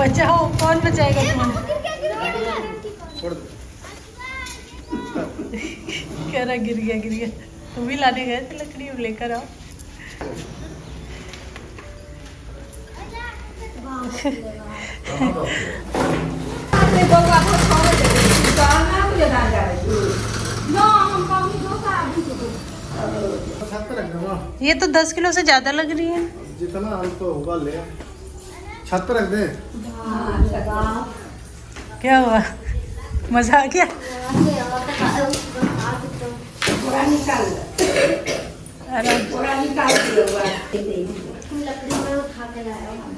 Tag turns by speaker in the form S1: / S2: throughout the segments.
S1: बचाओ, कौन बचाएगा तुम्हें? कह रहा गिर गया। तुम भी लाने गए थे लकड़ी, लेकर आओ। ये तो 10 किलो से ज्यादा लग रही है।
S2: जितना हमको होगा ले। छत रख दे।
S1: क्या हुआ, मजा आ गया?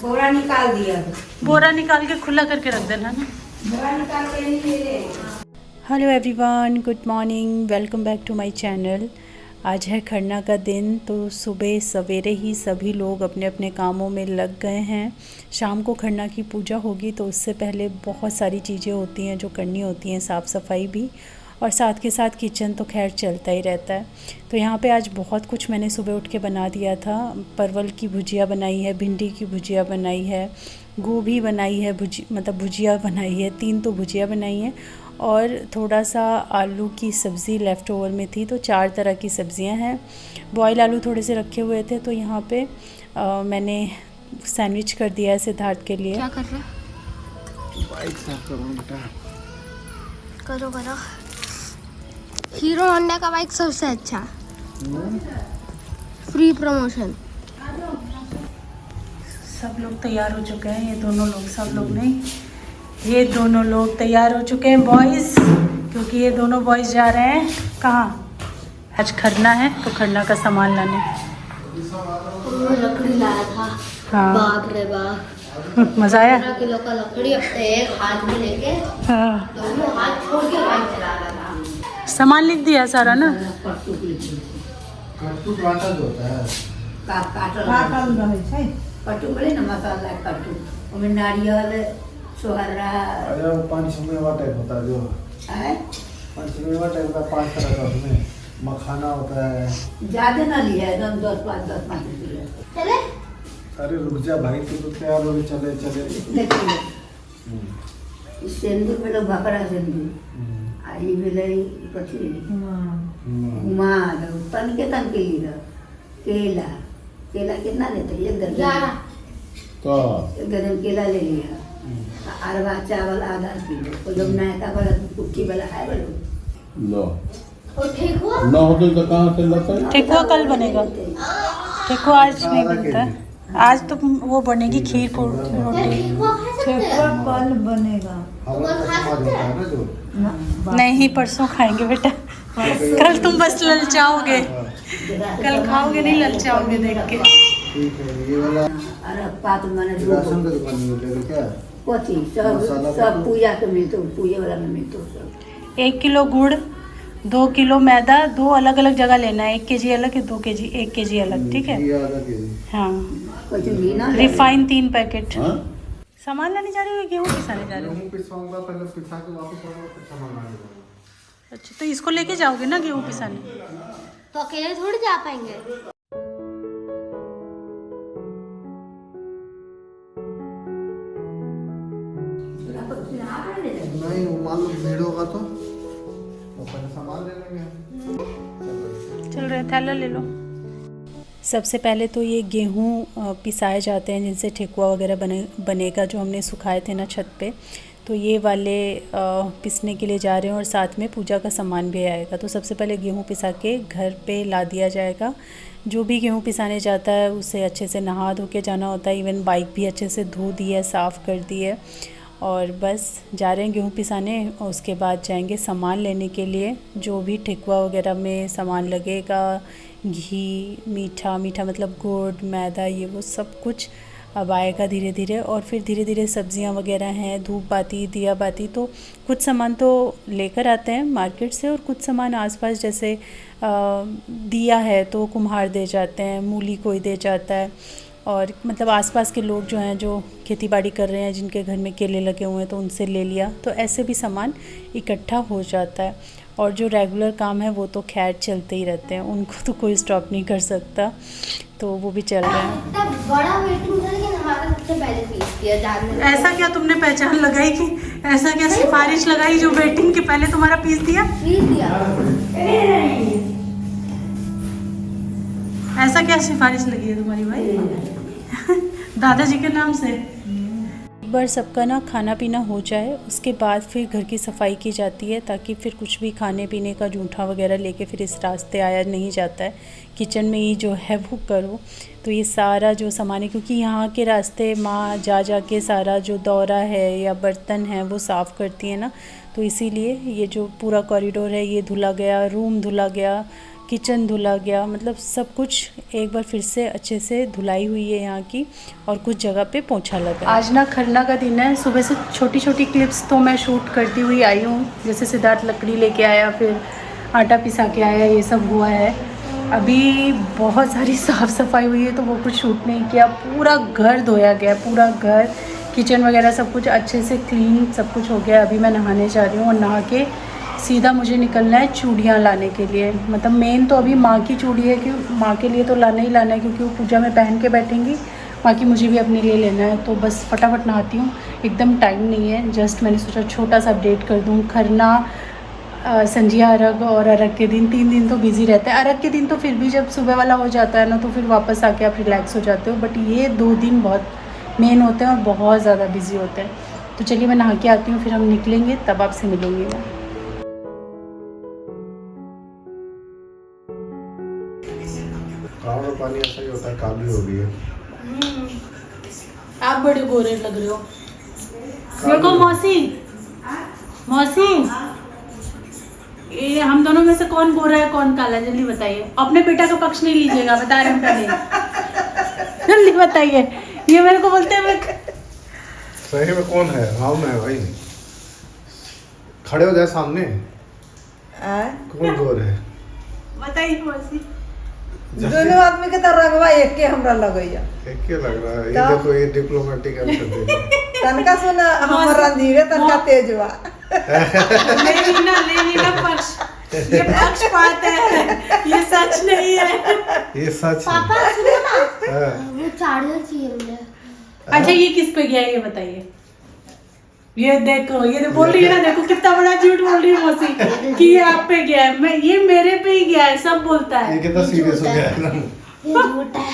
S3: बोरा निकाल दिया।
S1: बोरा निकाल के खुला करके रख देना ना। Hello everyone, good morning, welcome back to my channel. आज है खरना का दिन, तो सुबह सवेरे ही सभी लोग अपने अपने कामों में लग गए हैं। शाम को खरना की पूजा होगी, तो उससे पहले बहुत सारी चीज़ें होती हैं जो करनी होती हैं, साफ़ सफाई भी, और साथ के साथ किचन तो खैर चलता ही रहता है। तो यहाँ पे आज बहुत कुछ मैंने सुबह उठ के बना दिया था। परवल की भुजिया बनाई है, भिंडी की भुजिया बनाई है, गोभी बनाई है, भुजिया बनाई है, 3 तो भुजिया बनाई है, और थोड़ा सा आलू की सब्ज़ी लेफ़्ट ओवर में थी। तो 4 तरह की सब्ज़ियाँ हैं। बॉयल आलू थोड़े से रखे हुए थे, तो यहाँ पे मैंने सैंडविच कर दिया है सिद्धार्थ के लिए।
S3: क्या कर रहे हो?
S2: बाइक साफ करो बेटा।
S3: करो। हीरो होंडा का बाइक सबसे अच्छा। Free promotion.
S1: सब लोग तैयार हो चुके हैं। ये दोनों लोग, सब लोग नहीं, ये दोनों लोग तैयार हो चुके हैं बॉयज़, क्योंकि ये दोनों बॉयज़ जा रहे हैं कहाँ? आज खरना है, तो खरना का सामान लाने।
S3: लकड़ी लाया था।
S1: हाँ।
S3: बाप रे बाप,
S1: मज़ा आया।
S3: 15 किलो का लकड़ी अपने एक हाथ में लेके,
S1: हाँ,
S3: दोनों हाथ छोड़ के बाइक चला रहा था।
S1: सामान लिख दिया सारा ना।
S2: कट्टू काटा जो होता है।
S4: कट्टू बोले ना, मसाला कट्टू, उसमें नारियल, सोहरा।
S2: अरे वो 5 मेवा टाइप होता है जो
S4: है।
S2: 5 मेवा टाइप का 5 तरह का, उसमें मखाना होता है।
S4: ज्यादा ना लिया, एकदम 10-5 लिया।
S3: चले
S2: अरे रुक जा भाई, तू तो तैयार हो गई, चले।
S4: देखिए, इस सिंदूर में लोग भकरा सिंदूर, आई भेलै कथी उमाद, तन के लिए केला कितना लेते? 1 दर्जन।
S2: तो
S4: 1 दर्जन केला ले लिया। अरवा चावल आधा किलो, तो जब नायका वाला कुट्टी वाला है बोलो
S2: लो
S3: और ठीक हुआ
S2: ना होते तो कहाँ से लाते?
S1: ठेकुआ कल बनेगा। ठेकुआ आज नहीं बनता है। आज तो वो बनेगी खीर रोटी।
S3: ठेकुआ
S4: कल बनेगा।
S2: हवा का समाज होता है ना जो।
S1: नहीं, परसों खाएंगे बेटा। कल तुम बस ललचाओगे, कल खाओगे नहीं, ललचाओगे देख के।
S2: ठीक है, ये वाला
S4: अरे पात माने
S2: राशन का दुकान में ले क्या?
S4: कोची सब पूजा के मिलते, पूजे वाला में मिलते सब।
S1: 1 किलो गुड़, 2 किलो मैदा, 2 अलग अलग जगह लेना है। 1 केजी अलग, 2 केजी, 1 केजी अलग, ठीक है?
S2: ये आधा केजी।
S1: हाँ।
S4: कोई घी ना
S1: रिफाइन 3 पैकेट।
S2: हाँ?
S1: सामान लाने जा रहे हो, गेहूँ पिसाने जा रहे हो?
S2: गेहूं पिसवाऊंगा, पहले पिसा के वापस आऊंगा, फिर सामान लाने जाऊंगा।
S1: अच्छा, तो इसको लेके जाओगे ना गेहूँ पिसाने?
S3: तो अकेले थोड़ी जा पाएंगे।
S2: नहीं, वो मान लो भीड़ होगा तो पहले सामान ले लेंगे।
S1: चल रहे, थैला ले लो। सबसे पहले तो ये गेहूँ पिसाए जाते हैं, जिनसे ठेकुआ वगैरह बनेगा, जो हमने सुखाए थे ना छत पे। तो ये वाले पिसने के लिए जा रहे हैं, और साथ में पूजा का सामान भी आएगा। तो सबसे पहले गेहूँ पिसा के घर पे ला दिया जाएगा। जो भी गेहूँ पिसाने जाता है उसे अच्छे से नहा धो के जाना होता है। इवन बाइक भी अच्छे से धो दी है, साफ़ कर दी है, और बस जा रहे हैं गेहूँ पिसाने। और उसके बाद जाएंगे सामान लेने के लिए, जो भी ठेकुआ वगैरह में सामान लगेगा, घी, मीठा मतलब गुड़, मैदा, ये वो सब कुछ अब आएगा धीरे धीरे। और फिर धीरे धीरे सब्जियां वगैरह हैं, धूप बाती, दिया बाती, तो कुछ सामान तो लेकर आते हैं मार्केट से, और कुछ सामान आसपास, जैसे दिया है तो कुम्हार दे जाते हैं, मूली कोई दे जाता है, और मतलब आसपास के लोग जो हैं, जो खेती बाड़ी कर रहे हैं, जिनके घर में केले लगे हुए हैं, तो उनसे ले लिया। तो ऐसे भी सामान इकट्ठा हो जाता है। और जो रेगुलर काम है वो तो खैर चलते ही रहते हैं, उनको तो कोई स्टॉप नहीं कर सकता, तो वो भी चल रहे हैं।
S3: बड़ा वेटिंग करके हमारा सबसे पहले किया जानने।
S1: ऐसा क्या तुमने पहचान लगाई कि ऐसा क्या सिफारिश लगाई जो वेटिंग के पहले तुम्हारा पीस दिया?
S3: पीस दिया।
S1: ऐसा क्या सिफारिश लगी है तुम्हारी भाई? दादाजी के नाम से। एक बार सबका ना खाना पीना हो जाए उसके बाद फिर घर की सफाई की जाती है, ताकि फिर कुछ भी खाने पीने का जूठा वगैरह लेके फिर इस रास्ते आया नहीं जाता है। किचन में ही जो है वो करो। तो ये सारा जो सामान है, क्योंकि यहाँ के रास्ते माँ जा के सारा जो दौरा है या बर्तन है वो साफ़ करती है ना, तो इसीलिए ये जो पूरा कॉरिडोर है ये धुला गया, रूम धुला गया, किचन धुला गया, मतलब सब कुछ एक बार फिर से अच्छे से धुलाई हुई है यहाँ की, और कुछ जगह पे पोंछा लगा। आज ना खरना का दिन है। सुबह से छोटी छोटी क्लिप्स तो मैं शूट करती हुई आई हूँ, जैसे सिद्धार्थ लकड़ी लेके आया, फिर आटा पिसा के आया, ये सब हुआ है। अभी बहुत सारी साफ़ सफाई हुई है तो वो कुछ शूट नहीं किया। पूरा घर धोया गया, पूरा घर, किचन वगैरह सब कुछ अच्छे से क्लीन सब कुछ हो गया। अभी मैं नहाने जा रही हूँ और नहा के सीधा मुझे निकलना है चूड़ियाँ लाने के लिए। मतलब मेन तो अभी माँ की चूड़ी है कि माँ के लिए तो लाना ही लाना है, क्योंकि वो पूजा में पहन के बैठेंगी। बाकी मुझे भी अपने लिए लेना है, तो बस फटाफट नहाती हूँ। एकदम टाइम नहीं है, जस्ट मैंने सोचा छोटा सा अपडेट कर दूँ। खरना, संजिया अरग और अरग के दिन 3 दिन तो बिज़ी रहता है। अरग के दिन तो फिर भी जब सुबह वाला हो जाता है ना तो फिर वापस आके आप रिलैक्स हो जाते हो, बट ये 2 दिन बहुत मेन होते हैं और बहुत ज़्यादा बिजी होते हैं। तो चलिए मैं नहा के आती हूँ, फिर हम निकलेंगे, तब आपसे मिलूँगी मैं।
S2: काला पानी ऐसा ही होता है, काली हो गई है।
S1: आप बड़े गोरे लग रहे हो। देखो मौसी, मौसी, ये हम दोनों में से कौन गोरा है कौन काला, जल्दी बताइए। अपने बेटा का पक्ष नहीं लीजिएगा, बता रहे हैं पहले। जल्दी बताइए। ये मेरे को बोलते हैं
S2: सही में कौन है? हम है भाई। खड़े हो जाए सामने। कौन गोर है?
S1: बताइए मौसी।
S5: दोनों आदमी के तरह रंगवा एक के हमरा लगैया।
S2: एक के लग रहा है। ये देखो, ये डिप्लोमेटिक आंसर दे रही है।
S5: तनका सुना हमर रणधीरे तनका तेजवा।
S1: नहीं ना पक्ष, ये पक्षपात है, ये सच नहीं है।
S2: ये सच है।
S3: पापा सुनो ना,
S2: हाँ।
S3: वो चार्जर चाहिए मुझे।
S1: अच्छा ये किस पे गया है ये बताइए। ये देखो, ये तो बोल रही है ना, देखो कितना बड़ा झूठ बोल रही है मौसी कि ये आप पे गया है। मैं, ये मेरे पे ही गया है, सब बोलता है।
S2: ये कितना सीरियस हो गया है ना।
S3: ये झूठ है,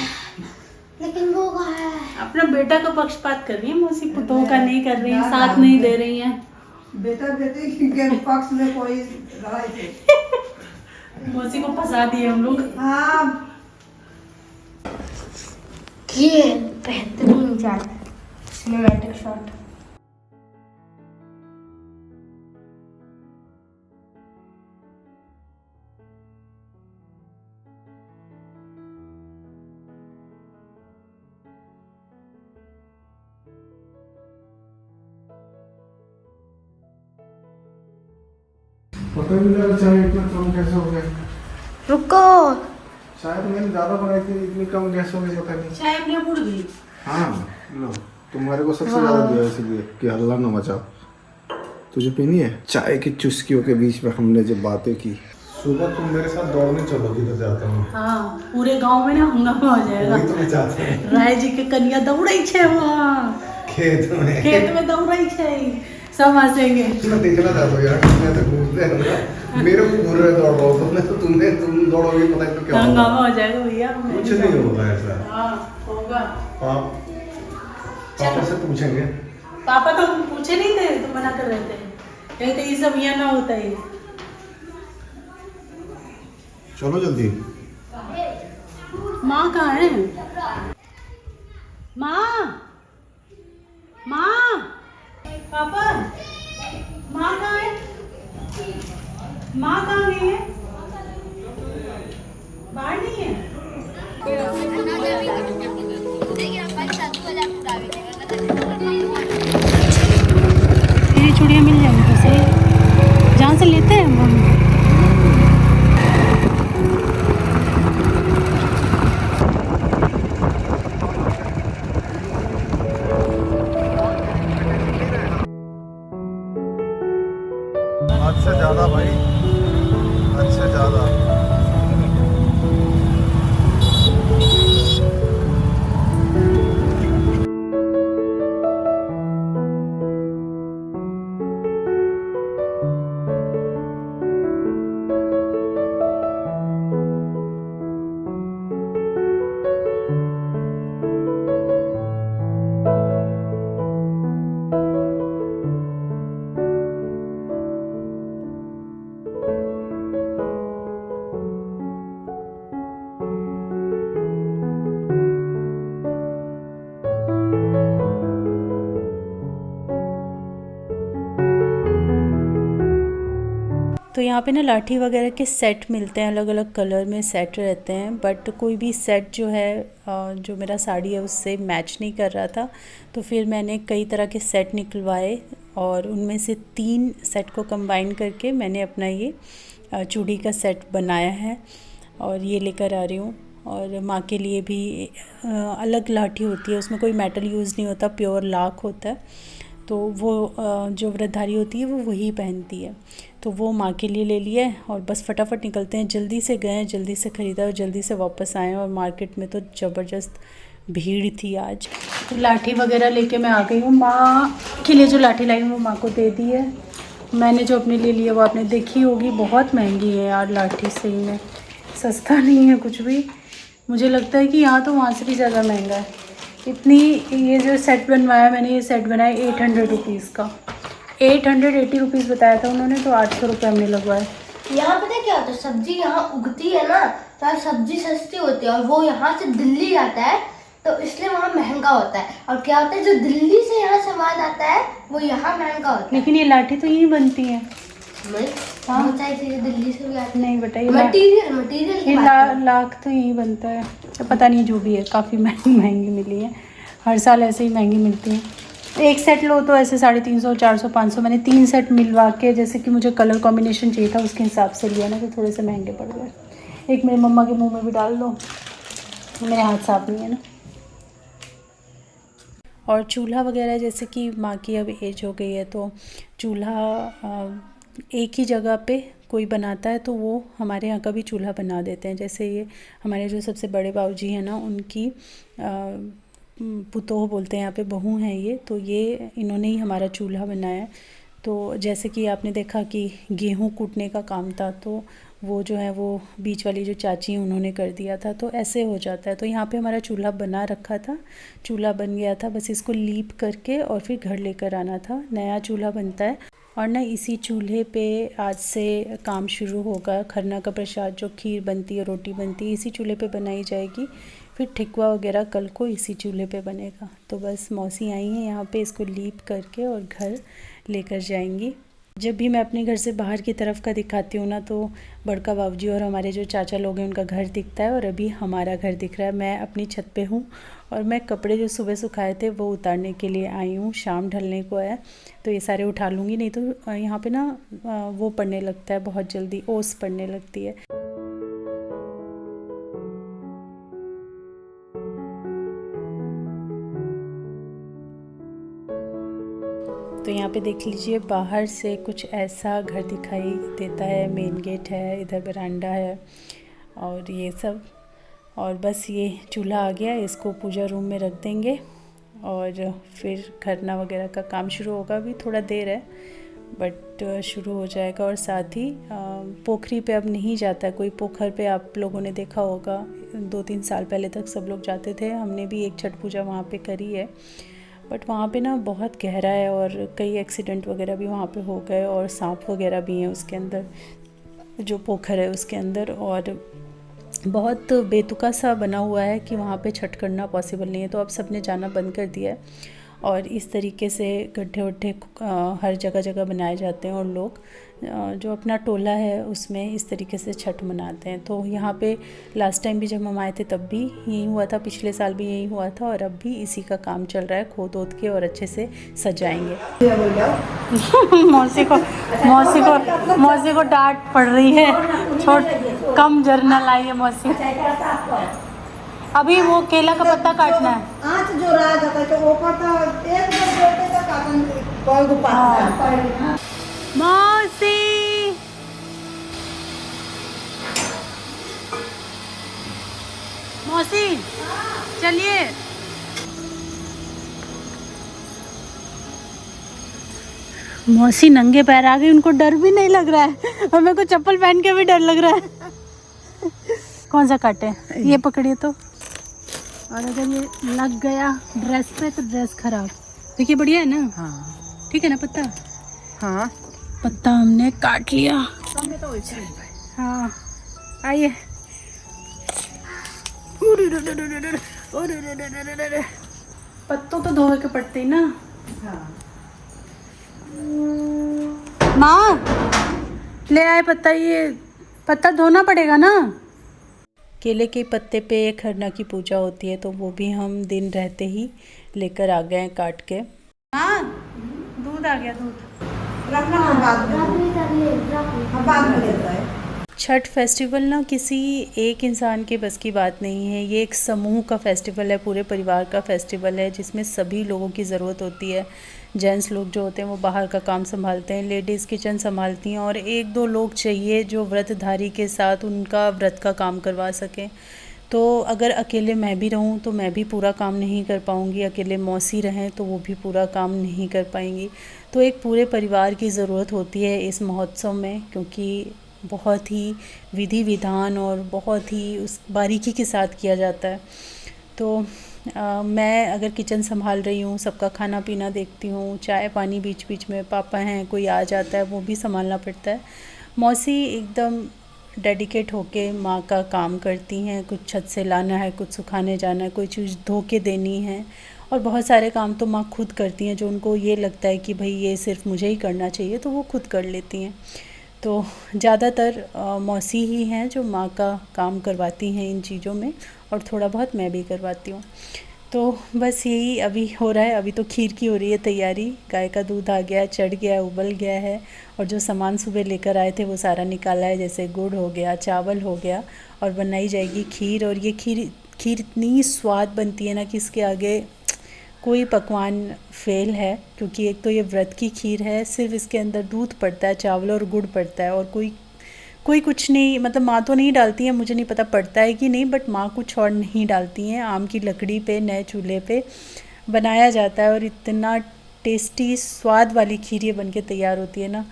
S3: लेकिन वो कहाँ है?
S1: अपना बेटा का पक्षपात कर रही है मौसी, पुतों का नहीं कर रही है, साथ नहीं दे रही है।
S5: बेटा बेटी के पक्ष में कोई लड़ाई थे।
S1: मौसी को फंसा दिए हम लोग।
S5: हाँ,
S3: ये बेहतरीन चार्जर, सिनेमैटिक शॉट।
S2: पता नहीं लगा चाय इतना कम कैसे हो गया।
S3: रुको,
S2: चाय तो मैंने ज्यादा बनाई थी, इतनी कम कैसे हो गई पता नहीं।
S1: चाय अपने मुड़ गई।
S2: हाँ लो, तुम्हारे को सबसे ज्यादा दिया इसलिए कि हल्ला ना मचाओ। तुझे पीनी है? चाय की चुस्कियों के बीच में हमने जब बातें की। सुबह तुम मेरे साथ दौड़ने चलो जिधर जाता हूँ।
S1: हाँ, पूरे गांव में ना हंगामा हो जाएगा।
S2: वही तो मैं चाहता हूँ।
S1: राय जी के कन्या दौड़ई छे वहाँ खेत में दौड़ई छे, सब हंसेंगे।
S2: मैं देखना चाहता हूँ यार, मैं तो घूमते हैं ना, मेरे को घूर रहे दौड़ रहा हूँ, तुमने तो तुम दौड़ोगे पता नहीं तो क्या होगा।
S1: हंगामा हो जाएगा भैया।
S2: कुछ नहीं होगा ऐसा।
S1: हाँ होगा।
S2: पापा से पूछेंगे।
S1: पापा तो पूछे नहीं थे, तो मना कर रहे थे, कहते ये सब यहाँ ना होता है।
S2: चलो जल्दी।
S1: माँ कहाँ है? माँ, माँ, पापा, माँ कहाँ है? माँ कहाँ गई है? बाहर नहीं है? ये चूड़ियाँ मिल जाएंगी कैसे? जहाँ से लेते हैं हम।
S2: हद से ज्यादा भाई, हद से ज्यादा।
S1: तो यहाँ पे ना लाठी वगैरह के सेट मिलते हैं, अलग अलग कलर में सेट रहते हैं, बट कोई भी सेट जो है जो मेरा साड़ी है उससे मैच नहीं कर रहा था। तो फिर मैंने कई तरह के सेट निकलवाए और उनमें से 3 सेट को कंबाइन करके मैंने अपना ये चूड़ी का सेट बनाया है और ये लेकर आ रही हूँ। और माँ के लिए भी अलग लाठी होती है, उसमें कोई मेटल यूज़ नहीं होता, प्योर लाख होता है। तो वो जो व्रतधारी होती है वो वही पहनती है। तो वो माँ के लिए ले लिया है और बस फटाफट निकलते हैं। जल्दी से गए, जल्दी से ख़रीदा और जल्दी से वापस आए। और मार्केट में तो ज़बरदस्त भीड़ थी आज। तो लाठी वगैरह लेके मैं आ गई हूँ। माँ के लिए जो लाठी लाई हूँ वो माँ को दे दी है। मैंने जो अपने लिए लिया वो आपने देखी होगी। बहुत महंगी है यार लाठी, सही में सस्ता नहीं है कुछ भी। मुझे लगता है कि यहाँ तो वहाँ से भी ज़्यादा महंगा है। इतनी, ये जो सेट बनवाया मैंने, ये सेट बनाया 800 रुपीज़ का। 880 रुपीज़ बताया था उन्होंने, तो 800 रुपये हमने लगवाए।
S3: यहाँ पता क्या होता है, सब्जी यहाँ उगती है ना, तो सब्जी सस्ती होती है और वो यहाँ से दिल्ली जाता है, तो इसलिए वहाँ महंगा होता है। और क्या होता है, जो दिल्ली से यहाँ सामान आता है वो यहाँ महंगा होता है।
S1: लेकिन ये लाठी तो यहीं बनती है।
S3: बहुत सारी चीजें दिल्ली से भी आती है।
S1: नहीं बेटा, ये
S3: मटीरियल
S1: ये लाख तो यहीं बनता है। तो पता नहीं, जो भी है काफ़ी महंगी मिली है। हर साल ऐसे ही महंगी मिलती है। एक सेट लो तो ऐसे 350, 400, 500। मैंने 3 सेट मिलवा के, जैसे कि मुझे कलर कॉम्बिनेशन चाहिए था उसके हिसाब से लिया ना, तो थोड़े से महंगे पड़ गए। एक मेरी मम्मा के मुंह में भी डाल दो, मेरे हाथ साफ नहीं है ना। और चूल्हा वगैरह, जैसे कि माँ की अब एज हो गई है, तो चूल्हा एक ही जगह पे कोई बनाता है, तो वो हमारे यहाँ का भी चूल्हा बना देते हैं। जैसे ये हमारे जो सबसे बड़े बाबूजी हैं ना, उनकी पुतोह बोलते हैं यहाँ पे, बहू हैं ये, तो ये इन्होंने ही हमारा चूल्हा बनाया। तो जैसे कि आपने देखा कि गेहूँ कूटने का काम था, तो वो जो है वो बीच वाली जो चाची उन्होंने कर दिया था, तो ऐसे हो जाता है। तो यहाँ पे हमारा चूल्हा बना रखा था, चूल्हा बन गया था, बस इसको लीप करके और फिर घर लेकर आना था। नया चूल्हा बनता है और ना इसी चूल्हे पे आज से काम शुरू होगा। खरना का प्रसाद, जो खीर बनती है, रोटी बनती है, इसी चूल्हे पे बनाई जाएगी। फिर ठेकुआ वगैरह कल को इसी चूल्हे पे बनेगा। तो बस मौसी आई हैं यहाँ पे, इसको लीप करके और घर लेकर जाएंगी। जब भी मैं अपने घर से बाहर की तरफ का दिखाती हूँ ना, तो बड़का बाबूजी और हमारे जो चाचा लोग हैं उनका घर दिखता है और अभी हमारा घर दिख रहा है। मैं अपनी छत पे हूँ और मैं कपड़े जो सुबह सुखाए थे वो उतारने के लिए आई हूँ। शाम ढलने को है तो ये सारे उठा लूँगी, नहीं तो यहाँ पे ना वो पड़ने लगता है बहुत जल्दी, ओस पड़ने लगती है। तो यहाँ पे देख लीजिए, बाहर से कुछ ऐसा घर दिखाई देता है। मेन गेट है, इधर बरांडा है और ये सब। और बस ये चूल्हा आ गया, इसको पूजा रूम में रख देंगे और फिर खरना वगैरह का काम शुरू होगा। अभी थोड़ा देर है बट शुरू हो जाएगा। और साथ ही पोखरी पे अब नहीं जाता है कोई। पोखर पे आप लोगों ने देखा होगा, 2-3 साल पहले तक सब लोग जाते थे। हमने भी एक छठ पूजा वहाँ पे करी है, बट वहाँ पे ना बहुत गहरा है और कई एक्सीडेंट वगैरह भी वहाँ पे हो गए और सांप वगैरह भी हैं उसके अंदर, जो पोखर है उसके अंदर। और बहुत बेतुका सा बना हुआ है कि वहाँ पे छठ करना पॉसिबल नहीं है, तो अब सबने जाना बंद कर दिया है। और इस तरीके से गड्ढे वड्ढे हर जगह जगह बनाए जाते हैं और लोग जो अपना टोला है उसमें इस तरीके से छठ मनाते हैं। तो यहाँ पे लास्ट टाइम भी जब हम आए थे तब भी यही हुआ था, पिछले साल भी यही हुआ था और अब भी इसी का काम चल रहा है। खोद ओद के और अच्छे से सजाएंगे। मौसी को डांट पड़ रही है, कम जर्नल आई है मौसी। अभी वो केला का पत्ता काटना है।
S5: आँच जो रहा जाता है तो ऊपर तो एक दो बेटे का काटन कोई को पास।
S1: मौसी मौसी चलिए। मौसी नंगे पैर आ गई, उनको डर भी नहीं लग रहा है और मेरे को चप्पल पहन के भी डर लग रहा है। कौन सा काटे? ये पकड़िए तो। और अगर ये लग गया ड्रेस पे तो ड्रेस खराब। देखिए बढ़िया है ना? हाँ ठीक है ना पत्ता? हाँ पत्ता हमने काट लिया। हाँ आइए। पत्तों तो धोए के पड़ते ही ना। हाँ। माँ ले आए पत्ता, ये पत्ता धोना पड़ेगा ना। केले के पत्ते पे खरना की पूजा होती है, तो वो भी हम दिन रहते ही लेकर आ गए हैं काट के। हाँ, दूध आ गया, दूध
S5: रखना हम बाद में, हम बाद में लेता है।
S1: छठ फेस्टिवल ना किसी एक इंसान के बस की बात नहीं है, ये एक समूह का फेस्टिवल है, पूरे परिवार का फेस्टिवल है, जिसमें सभी लोगों की ज़रूरत होती है। जेंट्स लोग जो होते हैं वो बाहर का काम संभालते हैं, लेडीज़ किचन संभालती हैं, और एक दो लोग चाहिए जो व्रतधारी के साथ उनका व्रत का काम करवा सकें। तो अगर अकेले मैं भी रहूं तो मैं भी पूरा काम नहीं कर पाऊंगी, अकेले मौसी रहें तो वो भी पूरा काम नहीं कर पाएंगी। तो एक पूरे परिवार की ज़रूरत होती है इस महोत्सव में, क्योंकि बहुत ही विधि विधान और बहुत ही उस बारीकी के साथ किया जाता है। तो मैं अगर किचन संभाल रही हूँ, सबका खाना पीना देखती हूँ, चाय पानी बीच बीच में, पापा हैं कोई आ जाता है वो भी संभालना पड़ता है। मौसी एकदम डेडिकेट होके माँ का काम करती हैं, कुछ छत से लाना है, कुछ सुखाने जाना है, कोई चीज़ धो के देनी है, और बहुत सारे काम तो माँ खुद करती हैं, जो उनको ये लगता है कि भाई ये सिर्फ मुझे ही करना चाहिए तो वो खुद कर लेती हैं। तो ज़्यादातर मौसी ही हैं जो माँ का काम करवाती हैं इन चीज़ों में, और थोड़ा बहुत मैं भी करवाती हूँ। तो बस यही अभी हो रहा है। अभी तो खीर की हो रही है तैयारी, गाय का दूध आ गया, चढ़ गया है, उबल गया है, और जो सामान सुबह लेकर आए थे वो सारा निकाला है, जैसे गुड़ हो गया, चावल हो गया, और बनाई जाएगी खीर। और ये खीर इतनी स्वाद बनती है ना कि इसके आगे कोई पकवान फेल है, क्योंकि एक तो ये व्रत की खीर है, सिर्फ इसके अंदर दूध पड़ता है, चावल और गुड़ पड़ता है, और कोई कुछ नहीं, मतलब माँ तो नहीं डालती है, मुझे नहीं पता पड़ता है कि नहीं, बट माँ कुछ और नहीं डालती हैं। आम की लकड़ी पे नए चूल्हे पे बनाया जाता है, और इतना टेस्टी स्वाद वाली खीर ये बन के तैयार होती है ना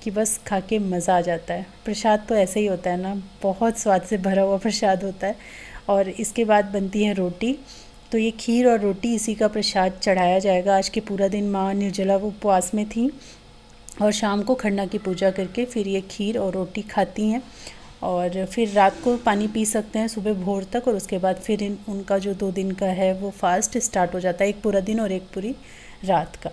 S1: कि बस खा के मज़ा आ जाता है। प्रसाद तो ऐसे ही होता है ना, बहुत स्वाद से भरा हुआ प्रसाद होता है। और इसके बाद बनती है रोटी, तो ये खीर और रोटी इसी का प्रसाद चढ़ाया जाएगा। आज के पूरा दिन माँ निर्जला उपवास में थी, और शाम को खरना की पूजा करके फिर ये खीर और रोटी खाती हैं, और फिर रात को पानी पी सकते हैं सुबह भोर तक, और उसके बाद फिर उनका जो 2 दिन का है वो फास्ट स्टार्ट हो जाता है, एक पूरा दिन और एक पूरी रात का।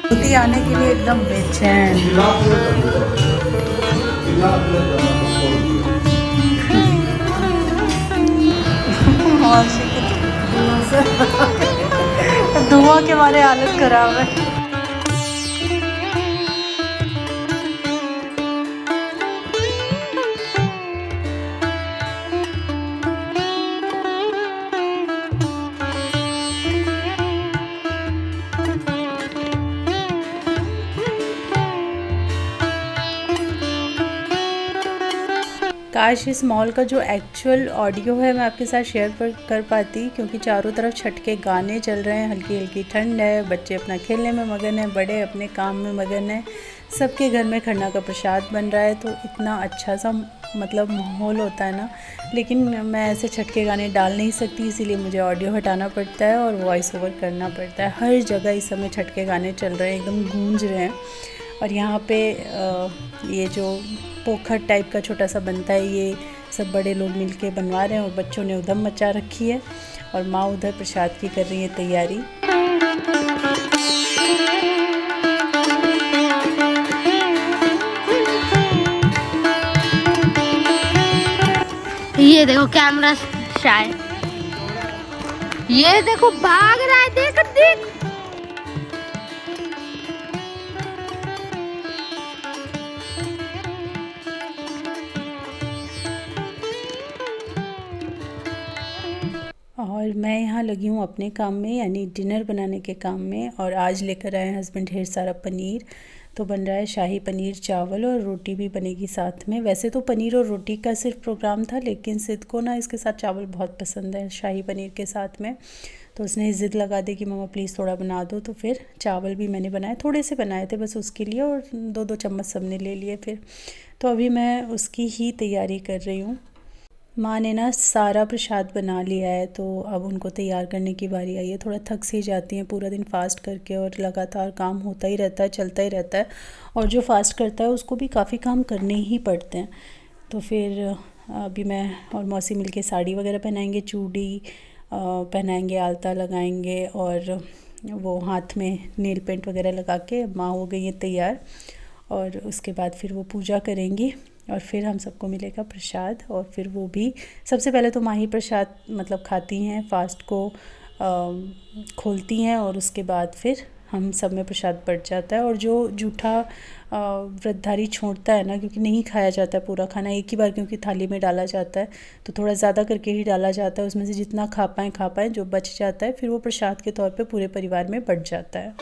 S1: रोटी आने के लिए एकदम बेचैन। धुआं के मारे हालत खराब है। काश इस मॉल का जो एक्चुअल ऑडियो है मैं आपके साथ शेयर कर पाती, क्योंकि चारों तरफ छठ के गाने चल रहे हैं, हल्की हल्की ठंड है, बच्चे अपना खेलने में मगन है, बड़े अपने काम में मगन है, सबके घर में खरना का प्रसाद बन रहा है। तो इतना अच्छा सा मतलब माहौल होता है ना। लेकिन मैं ऐसे छठ के गाने डाल नहीं सकती, इसीलिए मुझे ऑडियो हटाना पड़ता है और वॉइस ओवर करना पड़ता है। हर जगह इस समय छठ के गाने चल रहे हैं, एकदम गूंज रहे हैं। और यहाँ पे ये जो पोखर टाइप का छोटा सा बनता है, ये सब बड़े लोग मिलके बनवा रहे हैं, और बच्चों ने उधम मचा रखी है, और माँ उधर प्रसाद की कर रही है तैयारी।
S3: ये देखो कैमरा शाय, ये देखो भाग रहा है, देख देख।
S1: और मैं यहाँ लगी हूँ अपने काम में, यानी डिनर बनाने के काम में। और आज लेकर आए हस्बैंड ढेर सारा पनीर। तो बन रहा है शाही पनीर चावल, और रोटी भी बनेगी साथ में। वैसे तो पनीर और रोटी का सिर्फ प्रोग्राम था, लेकिन सिद्ध को ना इसके साथ चावल बहुत पसंद है शाही पनीर के साथ में। तो उसने ज़िद लगा दी कि मम्मा प्लीज़ थोड़ा बना दो। तो फिर चावल भी मैंने बनाए, थोड़े से बनाए थे बस उसके लिए, और 2-2 चम्मच सबने ले लिए फिर। तो अभी मैं उसकी ही तैयारी कर रही हूँ। माँ ने ना सारा प्रसाद बना लिया है, तो अब उनको तैयार करने की बारी आई है। थोड़ा थक सी जाती हैं पूरा दिन फास्ट करके, और लगातार काम होता ही रहता है, चलता ही रहता है। और जो फास्ट करता है उसको भी काफ़ी काम करने ही पड़ते हैं। तो फिर अभी मैं और मौसी मिलके साड़ी वगैरह पहनाएंगे, चूड़ी पहनाएंगे, आलता लगाएंगे, और वो हाथ में नेल पेंट वगैरह लगा के माँ हो गई है तैयार। और उसके बाद फिर वो पूजा करेंगी, और फिर हम सबको मिलेगा प्रसाद। और फिर वो भी सबसे पहले तो माँ ही प्रसाद मतलब खाती हैं, फास्ट को खोलती हैं, और उसके बाद फिर हम सब में प्रसाद बढ़ जाता है। और जो जूठा व्रतधारी छोड़ता है ना, क्योंकि नहीं खाया जाता है पूरा खाना एक ही बार, क्योंकि थाली में डाला जाता है, तो थोड़ा ज़्यादा करके ही डाला जाता है। उसमें से जितना खा पाएँ, जो बच जाता है फिर वो प्रसाद के तौर पे पूरे परिवार में बढ़ जाता है।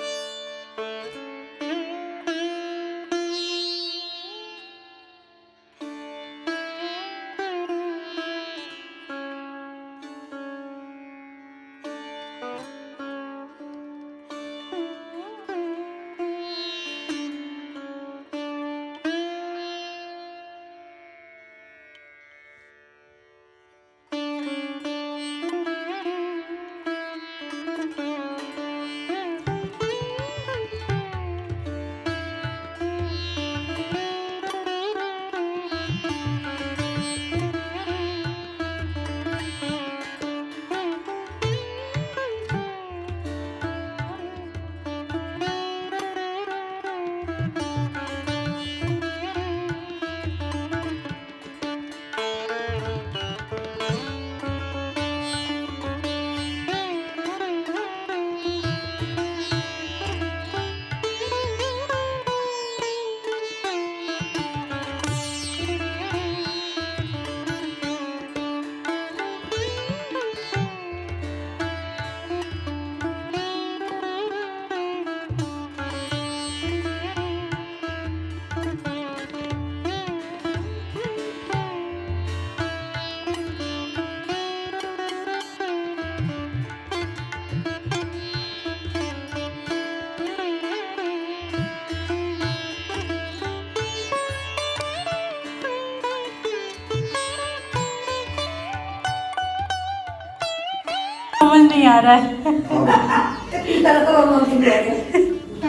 S1: समझ नहीं आ रहा है।
S3: क्या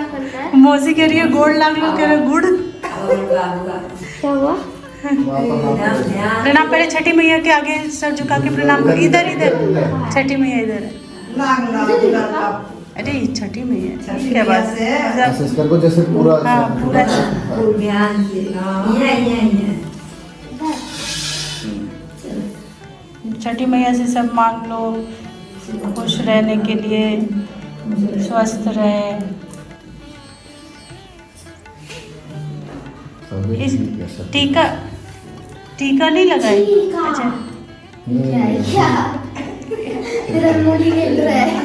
S3: करना है?
S1: मौसी कह रही है गोड़ लाग लो, कह रहे गुड़।
S3: क्या हुआ?
S1: प्रणाम पहले छठी मैया के आगे सर झुका के प्रणाम कर। इधर इधर छठी मैया इधर है। अरे छठी मैया क्या बात है,
S2: इसको जैसे पूरा
S1: हाँ पूरा
S4: ध्यान से
S1: छठी मैया से सब मांग लो, खुश रहने के लिए, स्वस्थ रहे। इस टीका टीका नहीं लगाई? अच्छा
S3: क्या रंगोली खेल रहा है?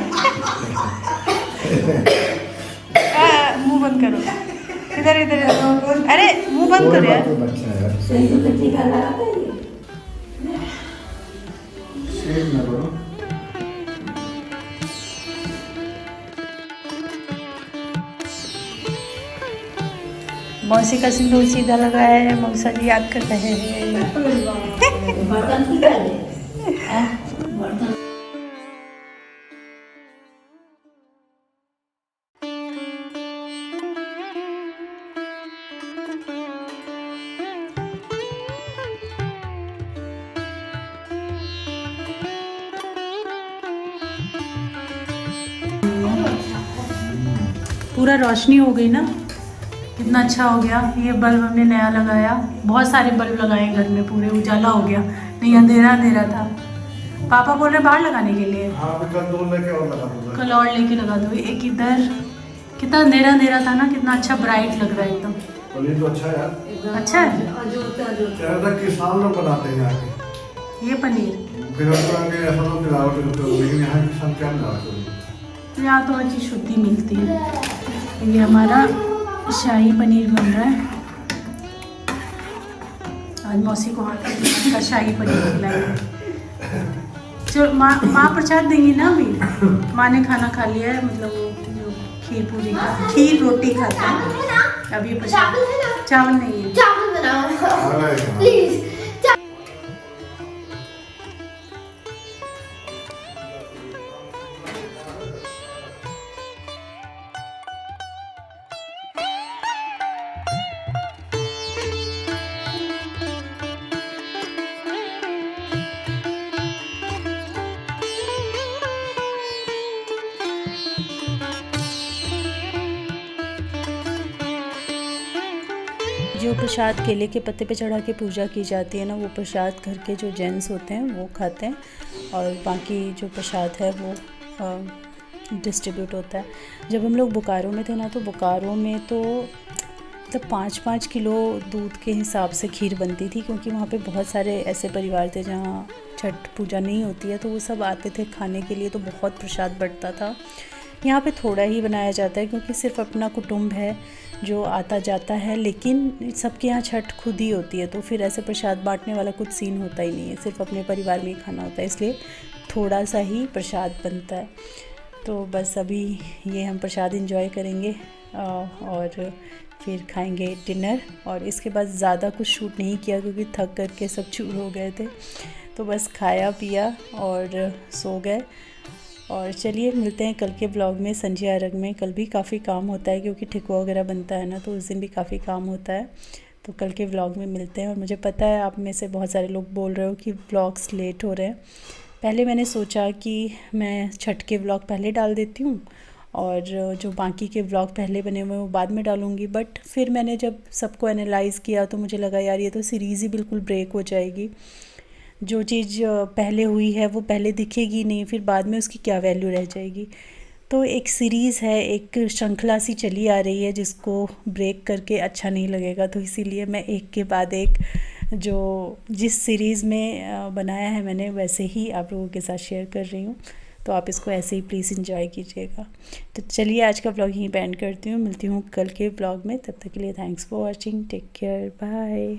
S1: मुंह बंद करो, इधर इधर इधर। अरे मुंह बंद करो यार। मौसी का सिंदूर सीधा लगाया है, मौसा जी याद कर रहे हैं। पूरा रोशनी हो गई ना, कितना अच्छा हो गया। ये बल्ब हमने नया लगाया, बहुत सारे बल्ब लगाए घर में, पूरे उजाला हो गया, नहीं अंधेरा अंधेरा था। पापा बोल रहे बाहर लगाने के लिए।
S2: हाँ, कल और
S1: लेके लगा दो। एक इधर कितना अंधेरा अंधेरा था ना, कितना अच्छा ब्राइट लग रहा है एकदम।
S2: पनीर तो अच्छा है यार,
S1: अच्छा है।
S2: किसान लोग बनाते हैं यहाँ के।
S1: ये पनीर
S2: फिर के ऐसा तो मिलावट होती है, लेकिन यहाँ के साथ क्या मिलावट होगी?
S1: यहाँ तो हर चीज़ शुद्धि मिलती है। ये हमारा शाही पनीर बन रहा है। आज मौसी को हाथ का शाही पनीर खिलाएंगे। जो माँ प्रसाद देंगी ना अभी। माँ ने खाना खा लिया है, मतलब वो जो खीर पूरी का खीर रोटी खाते हैं। अभी प्रसाद चावल नहीं है।
S3: चावल बनाओ प्लीज।
S1: जो प्रसाद केले के पत्ते पे चढ़ा के पूजा की जाती है ना, वो प्रसाद घर के जो जेंट्स होते हैं वो खाते हैं, और बाकी जो प्रसाद है वो डिस्ट्रीब्यूट होता है। जब हम लोग बोकारो में थे ना, तो बोकारो में तो मतलब 5-5 किलो दूध के हिसाब से खीर बनती थी, क्योंकि वहाँ पे बहुत सारे ऐसे परिवार थे जहाँ छठ पूजा नहीं होती है, तो वो सब आते थे खाने के लिए, तो बहुत प्रसाद बढ़ता था। यहाँ पे थोड़ा ही बनाया जाता है, क्योंकि सिर्फ अपना कुटुंब है जो आता जाता है, लेकिन सबके यहाँ छठ खुद ही होती है, तो फिर ऐसे प्रसाद बांटने वाला कुछ सीन होता ही नहीं है, सिर्फ अपने परिवार में ही खाना होता है, इसलिए थोड़ा सा ही प्रसाद बनता है। तो बस अभी ये हम प्रसाद एंजॉय करेंगे और फिर खाएंगे डिनर, और इसके बाद ज़्यादा कुछ शूट नहीं किया क्योंकि थक करके सब चूर हो गए थे, तो बस खाया पिया और सो गए। और चलिए मिलते हैं कल के ब्लॉग में, संजिया अरग में। कल भी काफ़ी काम होता है क्योंकि ठेकुआ वगैरह बनता है ना, तो उस दिन भी काफ़ी काम होता है, तो कल के व्लॉग में मिलते हैं। और मुझे पता है आप में से बहुत सारे लोग बोल रहे हो कि व्लॉग्स लेट हो रहे हैं। पहले मैंने सोचा कि मैं छठ के व्लॉग पहले डाल देती हूँ और जो बाकी के व्लॉग पहले बने हुए हैं वो बाद में डालूँगी, बट फिर मैंने जब सबको एनालाइज़ किया तो मुझे लगा यार ये तो सीरीज़ ही बिल्कुल ब्रेक हो जाएगी। जो चीज़ पहले हुई है वो पहले दिखेगी नहीं, फिर बाद में उसकी क्या वैल्यू रह जाएगी। तो एक सीरीज़ है, एक श्रृंखला सी चली आ रही है जिसको ब्रेक करके अच्छा नहीं लगेगा, तो इसीलिए मैं एक के बाद एक जो जिस सीरीज़ में बनाया है मैंने वैसे ही आप लोगों के साथ शेयर कर रही हूँ, तो आप इसको ऐसे ही प्लीज़ एंजॉय कीजिएगा। तो चलिए आज का व्लॉग यहीं पे एंड करती हूँ, मिलती हूँ कल के व्लॉग में, तब तक के लिए thanks for watching, take care, bye.